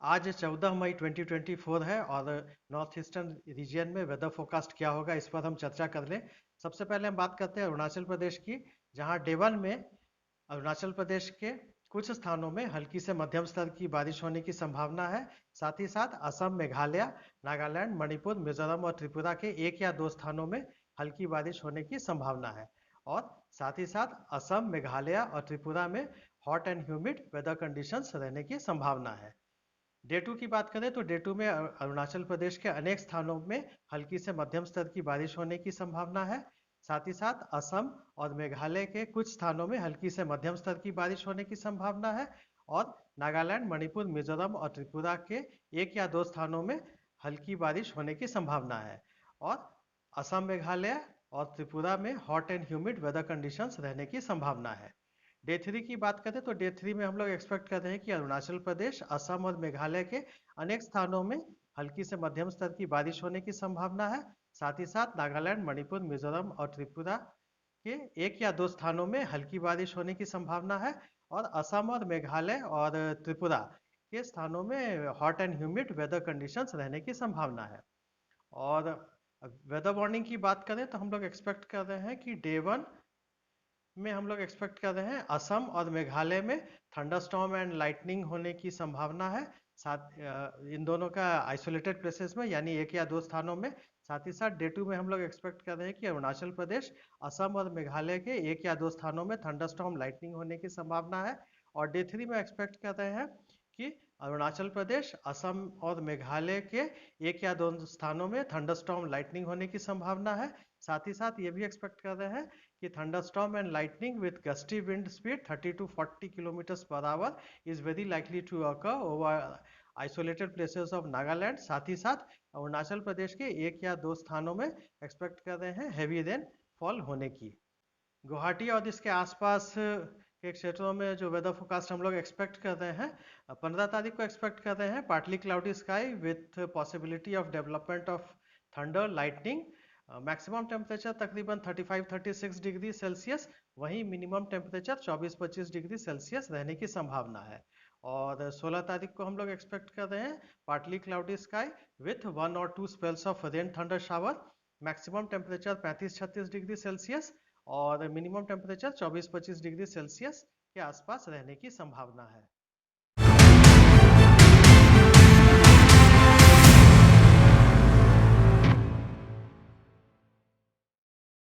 आज 14 मई 2024 है और नॉर्थ ईस्टर्न रीजन में वेदर फोरकास्ट क्या होगा इस पर हम चर्चा कर लें। सबसे पहले हम बात करते हैं अरुणाचल प्रदेश की, जहां डे 1 में अरुणाचल प्रदेश के कुछ स्थानों में हल्की से मध्यम स्तर की बारिश होने की संभावना है। साथ ही साथ असम, मेघालय, नागालैंड, मणिपुर, मिजोरम और त्रिपुरा के एक या दो स्थानों में हल्की बारिश होने की संभावना है। और साथ ही साथ असम, मेघालय और त्रिपुरा में hot and humid weather conditions रहने की संभावना है। डे 2 की बात करें तो डे 2 में अरुणाचल प्रदेश के अनेक स्थानों में हल्की से मध्यम स्तर की बारिश होने की संभावना है। साथ ही साथ असम और मेघालय के कुछ स्थानों में हल्की से मध्यम स्तर की बारिश होने की संभावना है। और नागालैंड, मणिपुर, मिजोरम और त्रिपुरा के एक या दो स्थानों में हल्की बारिश होने की संभावना है। और असम, मेघालय और त्रिपुरा में hot and humid weather conditions रहने की संभावना है। डे 3 की बात करें तो डे 3 में हम लोग एक्सपेक्ट कर रहे हैं कि अरुणाचल प्रदेश, असम और मेघालय के अनेक स्थानों में हल्की से मध्यम स्तर की बारिश होने की संभावना है। साथ ही साथ नागालैंड, मणिपुर, मिजोरम और त्रिपुरा के एक या दो स्थानों में हल्की बारिश होने की संभावना है। और असम और मेघालय और त्रिपुरा के स्थानों में hot and humid weather conditions रहने की संभावना है। और वेदर वार्निंग की बात करें तो हम लोग एक्सपेक्ट कर रहे हैं कि डे 1 में हम लोग एक्सपेक्ट कर रहे हैं असम और मेघालय में थंडरस्टॉर्म एंड लाइटनिंग होने की संभावना है। साथ इन दोनों का आइसोलेटेड प्लेसेस में, यानी एक या दो स्थानों में। साथ ही साथ डे 2 में हम लोग एक्सपेक्ट कर रहे हैं कि अरुणाचल प्रदेश, असम और मेघालय के एक या दो स्थानों में थंडरस्टॉर्म लाइटनिंग होने की संभावना है। और डे 3 में एक्सपेक्ट कर रहे हैं कि अरुणाचल प्रदेश, असम और मेघालय के एक या दो स्थानों में थंडरस्टॉर्म लाइटनिंग होने की संभावना है। साथ ही साथ ये भी एक्सपेक्ट कर रहे हैं कि thunderstorm and lightning with gusty wind speed 30 to 40 kilometers per hour is very likely to occur over isolated places of Nagaland। साथ ही साथ अरुणाचल प्रदेश के एक या दो स्थानों में एक्सपेक्ट कर रहे हैं हैवी रेन फॉल होने की। गुवाहाटी और इसके आसपास के क्षेत्रों में जो वेदर फोरकास्ट हम लोग एक्सपेक्ट कर रहे हैं, 15 तारीख को एक्सपेक्ट कर रहे हैं partly cloudy sky with possibility of development of thunder lightning. Maximum temperature तकरीबन 35-36 डिग्री सेल्सियस, वहीं मिनिमम टेम्परेचर 24-25 डिग्री सेल्सियस रहने की संभावना है। और 16 तारीख को हम लोग एक्सपेक्ट कर रहे हैं partly cloudy sky with 1 or 2 spells of rain thunder shower. Maximum temperature 35-36 degree Celsius और मिनिमम टेम्परेचर 24-25 डिग्री सेल्सियस के आसपास रहने की संभावना है।